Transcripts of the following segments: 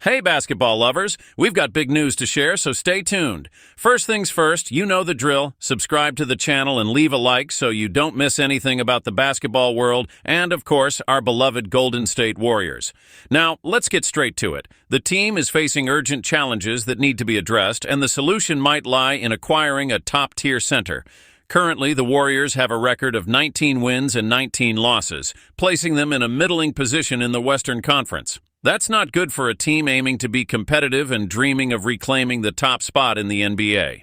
Hey basketball lovers, we've got big news to share, so stay tuned. First things first, you know the drill. Subscribe to the channel and leave a like so you don't miss anything about the basketball world and, of course, our beloved Golden State Warriors. Now, let's get straight to it. The team is facing urgent challenges that need to be addressed, and the solution might lie in acquiring a top-tier center. Currently, the Warriors have a record of 19 wins and 19 losses, placing them in a middling position in the Western Conference. That's not good for a team aiming to be competitive and dreaming of reclaiming the top spot in the NBA.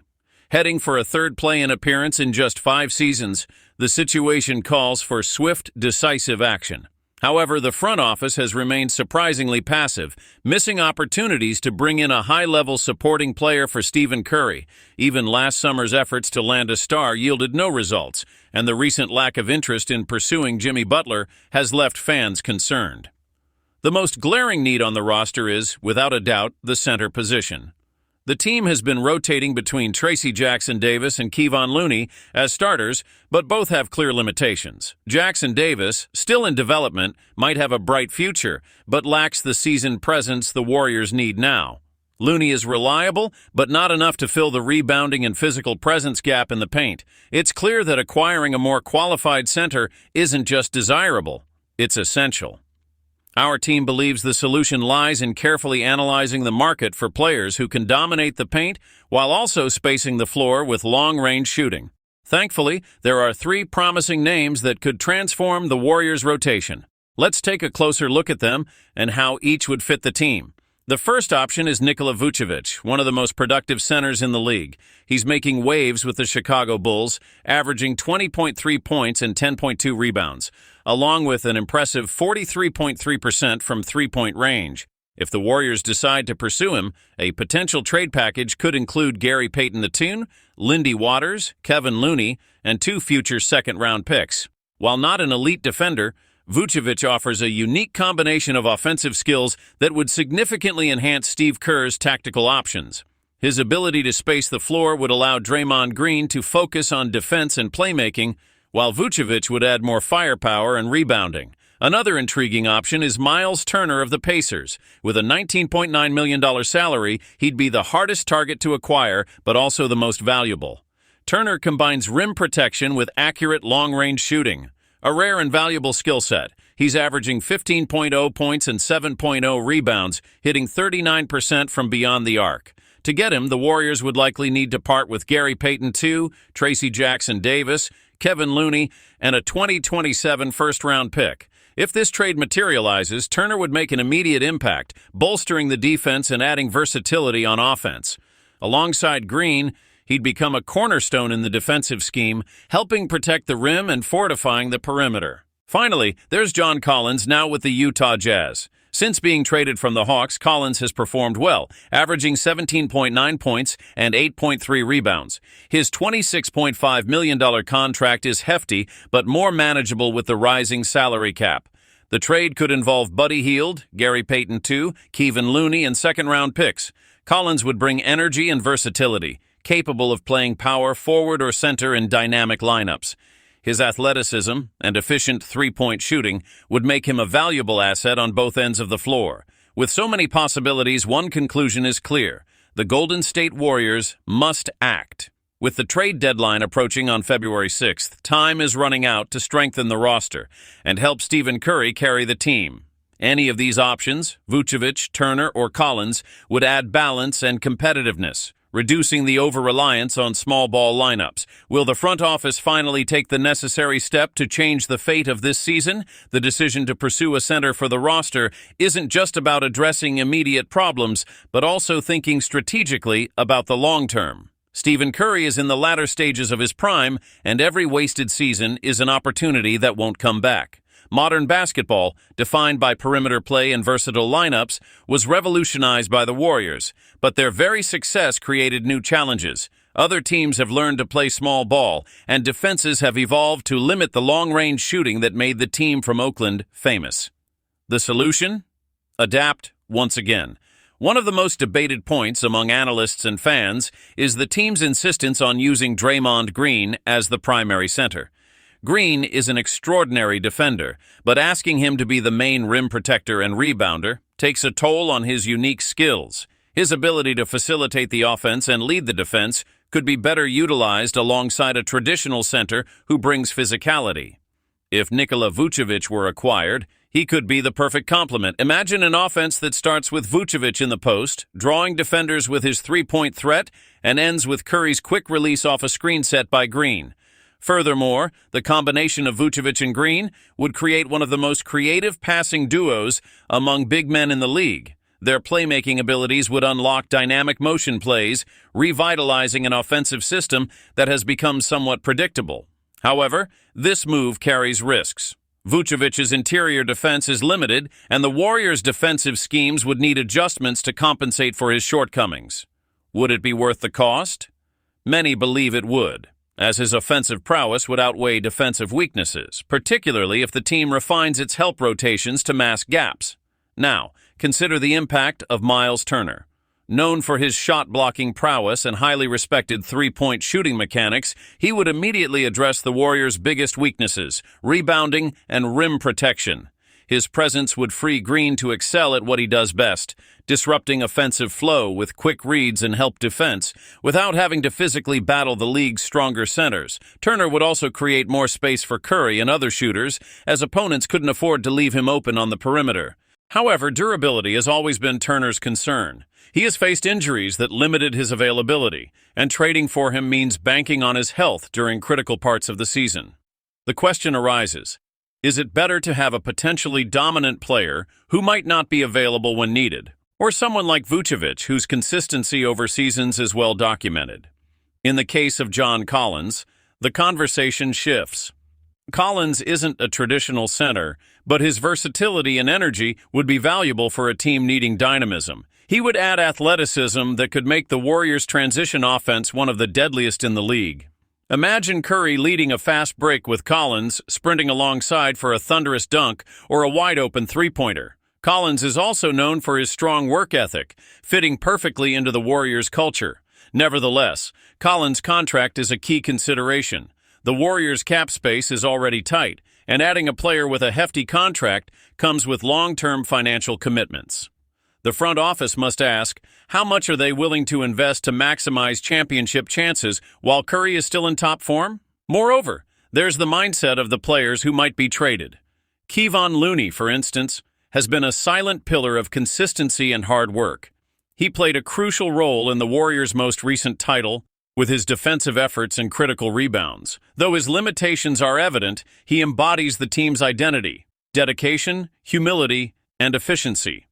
Heading for a third play-in appearance in just 5 seasons, the situation calls for swift, decisive action. However, the front office has remained surprisingly passive, missing opportunities to bring in a high-level supporting player for Stephen Curry. Even last summer's efforts to land a star yielded no results, and the recent lack of interest in pursuing Jimmy Butler has left fans concerned. The most glaring need on the roster is, without a doubt, the center position. The team has been rotating between Tracy Jackson-Davis and Kevon Looney as starters, but both have clear limitations. Jackson-Davis, still in development, might have a bright future, but lacks the seasoned presence the Warriors need now. Looney is reliable, but not enough to fill the rebounding and physical presence gap in the paint. It's clear that acquiring a more qualified center isn't just desirable, it's essential. Our team believes the solution lies in carefully analyzing the market for players who can dominate the paint while also spacing the floor with long-range shooting. Thankfully, there are 3 promising names that could transform the Warriors' rotation. Let's take a closer look at them and how each would fit the team. The first option is Nikola Vučević, one of the most productive centers in the league. He's making waves with the Chicago Bulls, averaging 20.3 points and 10.2 rebounds, along with an impressive 43.3% from three-point range. If the Warriors decide to pursue him, a potential trade package could include Gary Payton II, Lindy Waters, Kevon Looney, and 2 future second-round picks. While not an elite defender, Vučević offers a unique combination of offensive skills that would significantly enhance Steve Kerr's tactical options. His ability to space the floor would allow Draymond Green to focus on defense and playmaking, while Vučević would add more firepower and rebounding. Another intriguing option is Myles Turner of the Pacers. With a $19.9 million salary, he'd be the hardest target to acquire, but also the most valuable. Turner combines rim protection with accurate long-range shooting, a rare and valuable skill set. He's averaging 15.0 points and 7.0 rebounds, hitting 39% from beyond the arc. To get him, the Warriors would likely need to part with Gary Payton II, Tracy Jackson-Davis, Kevon Looney, and a 2027 first-round pick. If this trade materializes, Turner would make an immediate impact, bolstering the defense and adding versatility on offense. Alongside Green, he'd become a cornerstone in the defensive scheme, helping protect the rim and fortifying the perimeter. Finally, there's John Collins, now with the Utah Jazz. Since being traded from the Hawks, Collins has performed well, averaging 17.9 points and 8.3 rebounds. His $26.5 million contract is hefty, but more manageable with the rising salary cap. The trade could involve Buddy Hield, Gary Payton II, Kevon Looney, and second-round picks. Collins would bring energy and versatility, capable of playing power forward or center in dynamic lineups. His athleticism and efficient three-point shooting would make him a valuable asset on both ends of the floor. With so many possibilities, one conclusion is clear: the Golden State Warriors must act. With the trade deadline approaching on February 6th, time is running out to strengthen the roster and help Stephen Curry carry the team. Any of these options, Vučević, Turner, or Collins, would add balance and competitiveness, reducing the over-reliance on small ball lineups. Will the front office finally take the necessary step to change the fate of this season? The decision to pursue a center for the roster isn't just about addressing immediate problems, but also thinking strategically about the long term. Stephen Curry is in the latter stages of his prime, and every wasted season is an opportunity that won't come back. Modern basketball, defined by perimeter play and versatile lineups, was revolutionized by the Warriors, but their very success created new challenges. Other teams have learned to play small ball, and defenses have evolved to limit the long-range shooting that made the team from Oakland famous. The solution? Adapt once again. One of the most debated points among analysts and fans is the team's insistence on using Draymond Green as the primary center. Green is an extraordinary defender, but asking him to be the main rim protector and rebounder takes a toll on his unique skills. His ability to facilitate the offense and lead the defense could be better utilized alongside a traditional center who brings physicality. If Nikola Vučević were acquired, he could be the perfect complement. Imagine an offense that starts with Vučević in the post, drawing defenders with his three-point threat, and ends with Curry's quick release off a screen set by Green. Furthermore, the combination of Vučević and Green would create one of the most creative passing duos among big men in the league. Their playmaking abilities would unlock dynamic motion plays, revitalizing an offensive system that has become somewhat predictable. However, this move carries risks. Vučević's interior defense is limited, and the Warriors' defensive schemes would need adjustments to compensate for his shortcomings. Would it be worth the cost? Many believe it would, as his offensive prowess would outweigh defensive weaknesses, particularly if the team refines its help rotations to mask gaps. Now, consider the impact of Myles Turner. Known for his shot-blocking prowess and highly respected three-point shooting mechanics, he would immediately address the Warriors' biggest weaknesses, rebounding and rim protection. His presence would free Green to excel at what he does best, disrupting offensive flow with quick reads and help defense, without having to physically battle the league's stronger centers. Turner would also create more space for Curry and other shooters, as opponents couldn't afford to leave him open on the perimeter. However, durability has always been Turner's concern. He has faced injuries that limited his availability, and trading for him means banking on his health during critical parts of the season. The question arises, is it better to have a potentially dominant player who might not be available when needed, or someone like Vučević whose consistency over seasons is well documented? In the case of John Collins, the conversation shifts. Collins isn't a traditional center, but his versatility and energy would be valuable for a team needing dynamism. He would add athleticism that could make the Warriors' transition offense one of the deadliest in the league. Imagine Curry leading a fast break with Collins, sprinting alongside for a thunderous dunk or a wide-open three-pointer. Collins is also known for his strong work ethic, fitting perfectly into the Warriors' culture. Nevertheless, Collins' contract is a key consideration. The Warriors' cap space is already tight, and adding a player with a hefty contract comes with long-term financial commitments. The front office must ask, how much are they willing to invest to maximize championship chances while Curry is still in top form? Moreover, there's the mindset of the players who might be traded. Kevon Looney, for instance, has been a silent pillar of consistency and hard work. He played a crucial role in the Warriors' most recent title with his defensive efforts and critical rebounds. Though his limitations are evident, he embodies the team's identity, dedication, humility, and efficiency.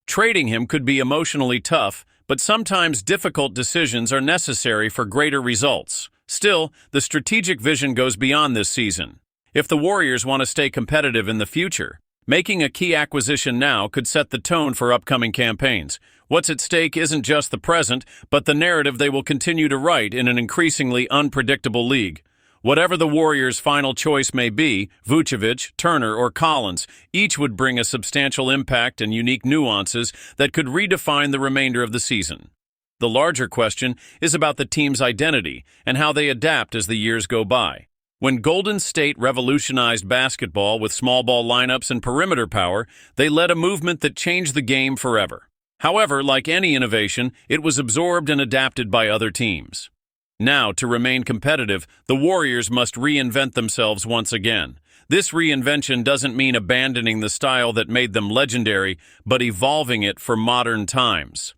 Trading him could be emotionally tough, but sometimes difficult decisions are necessary for greater results. Still, the strategic vision goes beyond this season. If the Warriors want to stay competitive in the future, making a key acquisition now could set the tone for upcoming campaigns. What's at stake isn't just the present, but the narrative they will continue to write in an increasingly unpredictable league. Whatever the Warriors' final choice may be, Vučević, Turner, or Collins, each would bring a substantial impact and unique nuances that could redefine the remainder of the season. The larger question is about the team's identity and how they adapt as the years go by. When Golden State revolutionized basketball with small ball lineups and perimeter power, they led a movement that changed the game forever. However, like any innovation, it was absorbed and adapted by other teams. Now, to remain competitive, the Warriors must reinvent themselves once again. This reinvention doesn't mean abandoning the style that made them legendary, but evolving it for modern times.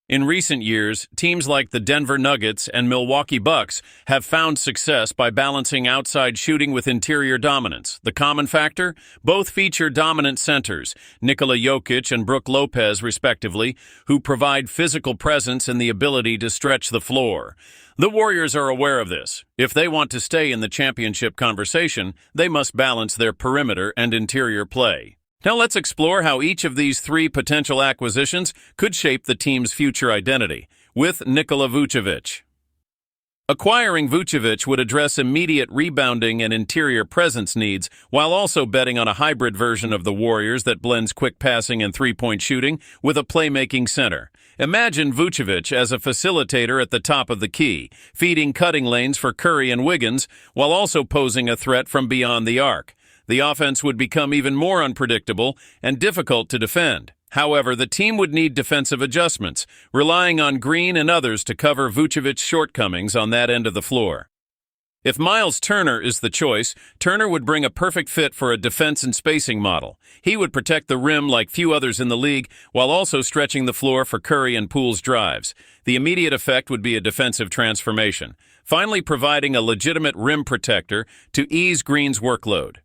In recent years, teams like the Denver Nuggets and Milwaukee Bucks have found success by balancing outside shooting with interior dominance. The common factor? Both feature dominant centers, Nikola Jokic and Brook Lopez respectively, who provide physical presence and the ability to stretch the floor. The Warriors are aware of this. If they want to stay in the championship conversation, they must balance their perimeter and interior play. Now let's explore how each of these three potential acquisitions could shape the team's future identity, with Nikola Vučević. Acquiring Vučević would address immediate rebounding and interior presence needs, while also betting on a hybrid version of the Warriors that blends quick passing and three-point shooting with a playmaking center. Imagine Vučević as a facilitator at the top of the key, feeding cutting lanes for Curry and Wiggins, while also posing a threat from beyond the arc. The offense would become even more unpredictable and difficult to defend. However, the team would need defensive adjustments, relying on Green and others to cover Vučević's shortcomings on that end of the floor. If Myles Turner is the choice, Turner would bring a perfect fit for a defense and spacing model. He would protect the rim like few others in the league, while also stretching the floor for Curry and Poole's drives. The immediate effect would be a defensive transformation, finally providing a legitimate rim protector to ease Green's workload.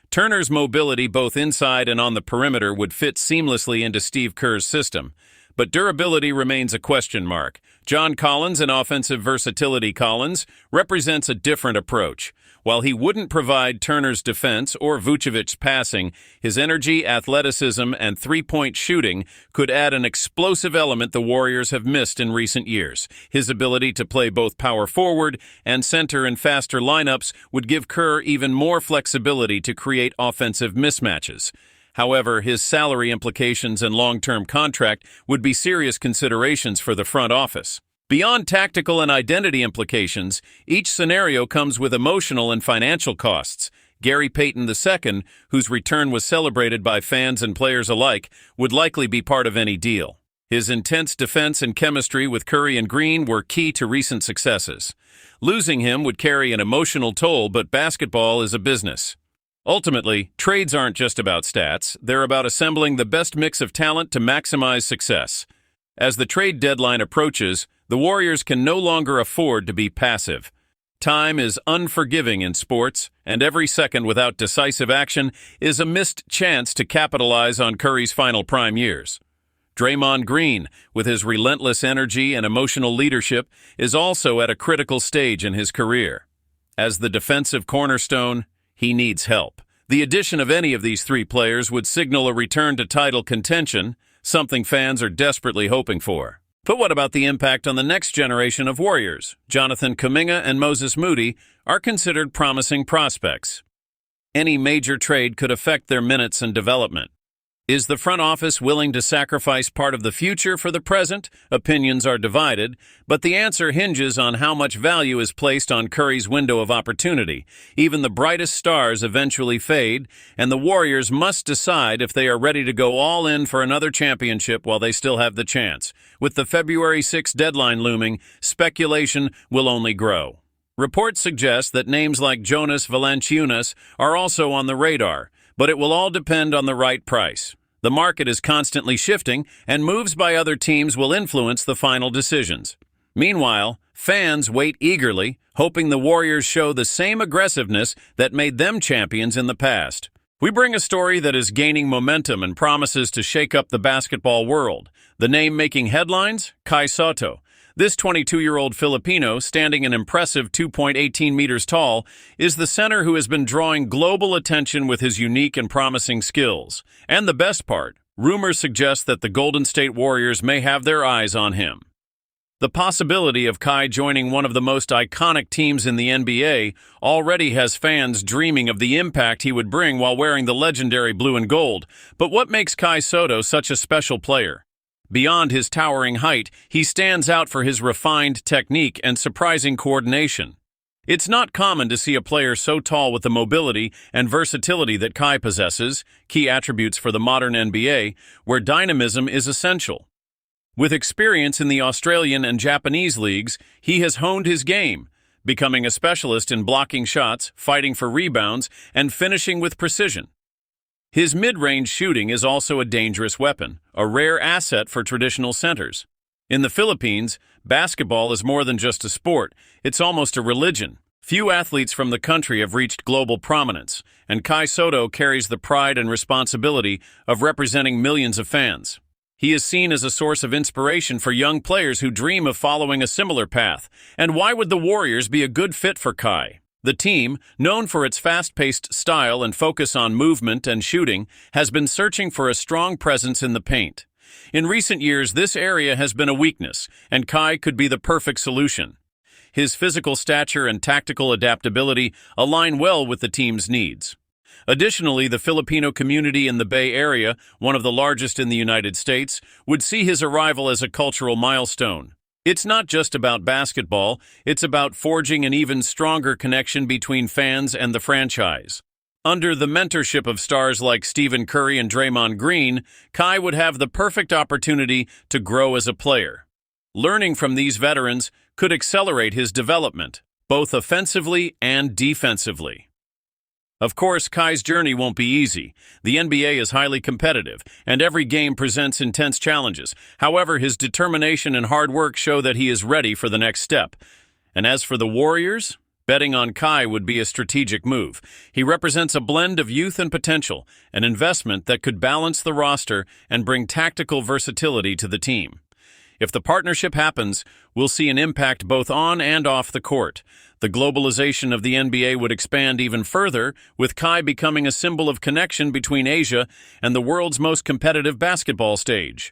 Turner's mobility both inside and on the perimeter would fit seamlessly into Steve Kerr's system, but durability remains a question mark. John Collins, an offensive versatility Collins, represents a different approach. While he wouldn't provide Turner's defense or Vučević's passing, his energy, athleticism, and three-point shooting could add an explosive element the Warriors have missed in recent years. His ability to play both power forward and center in faster lineups would give Kerr even more flexibility to create offensive mismatches. However, his salary implications and long-term contract would be serious considerations for the front office. Beyond tactical and identity implications, each scenario comes with emotional and financial costs. Gary Payton II, whose return was celebrated by fans and players alike, would likely be part of any deal. His intense defense and chemistry with Curry and Green were key to recent successes. Losing him would carry an emotional toll, but basketball is a business. Ultimately, trades aren't just about stats, they're about assembling the best mix of talent to maximize success. As the trade deadline approaches, the Warriors can no longer afford to be passive. Time is unforgiving in sports, and every second without decisive action is a missed chance to capitalize on Curry's final prime years. Draymond Green, with his relentless energy and emotional leadership, is also at a critical stage in his career. As the defensive cornerstone, he needs help. The addition of any of these three players would signal a return to title contention, something fans are desperately hoping for. But what about the impact on the next generation of Warriors? Jonathan Kuminga and Moses Moody are considered promising prospects. Any major trade could affect their minutes and development. Is the front office willing to sacrifice part of the future for the present? Opinions are divided, but the answer hinges on how much value is placed on Curry's window of opportunity. Even the brightest stars eventually fade, and the Warriors must decide if they are ready to go all in for another championship while they still have the chance. With the February 6 deadline looming, speculation will only grow. Reports suggest that names like Jonas Valanciunas are also on the radar, but it will all depend on the right price. The market is constantly shifting, and moves by other teams will influence the final decisions. Meanwhile, fans wait eagerly, hoping the Warriors show the same aggressiveness that made them champions in the past. We bring a story that is gaining momentum and promises to shake up the basketball world. The name making headlines? Kai Sotto. This 22-year-old Filipino, standing an impressive 2.18 meters tall, is the center who has been drawing global attention with his unique and promising skills. And the best part, rumors suggest that the Golden State Warriors may have their eyes on him. The possibility of Kai joining one of the most iconic teams in the NBA already has fans dreaming of the impact he would bring while wearing the legendary blue and gold. But what makes Kai Sotto such a special player? Beyond his towering height, he stands out for his refined technique and surprising coordination. It's not common to see a player so tall with the mobility and versatility that Kai possesses, key attributes for the modern NBA, where dynamism is essential. With experience in the Australian and Japanese leagues, he has honed his game, becoming a specialist in blocking shots, fighting for rebounds, and finishing with precision. His mid-range shooting is also a dangerous weapon, a rare asset for traditional centers. In the Philippines, basketball is more than just a sport, it's almost a religion. Few athletes from the country have reached global prominence, and Kai Sotto carries the pride and responsibility of representing millions of fans. He is seen as a source of inspiration for young players who dream of following a similar path. And why would the Warriors be a good fit for Kai? The team, known for its fast-paced style and focus on movement and shooting, has been searching for a strong presence in the paint. In recent years, this area has been a weakness, and Kai could be the perfect solution. His physical stature and tactical adaptability align well with the team's needs. Additionally, the Filipino community in the Bay Area, one of the largest in the United States, would see his arrival as a cultural milestone. It's not just about basketball, it's about forging an even stronger connection between fans and the franchise. Under the mentorship of stars like Stephen Curry and Draymond Green, Kai would have the perfect opportunity to grow as a player. Learning from these veterans could accelerate his development, both offensively and defensively. Of course, Kai's journey won't be easy. The NBA is highly competitive, and every game presents intense challenges. However, his determination and hard work show that he is ready for the next step. And as for the Warriors, betting on Kai would be a strategic move. He represents a blend of youth and potential, an investment that could balance the roster and bring tactical versatility to the team. If the partnership happens, we'll see an impact both on and off the court. The globalization of the NBA would expand even further, with Kai becoming a symbol of connection between Asia and the world's most competitive basketball stage.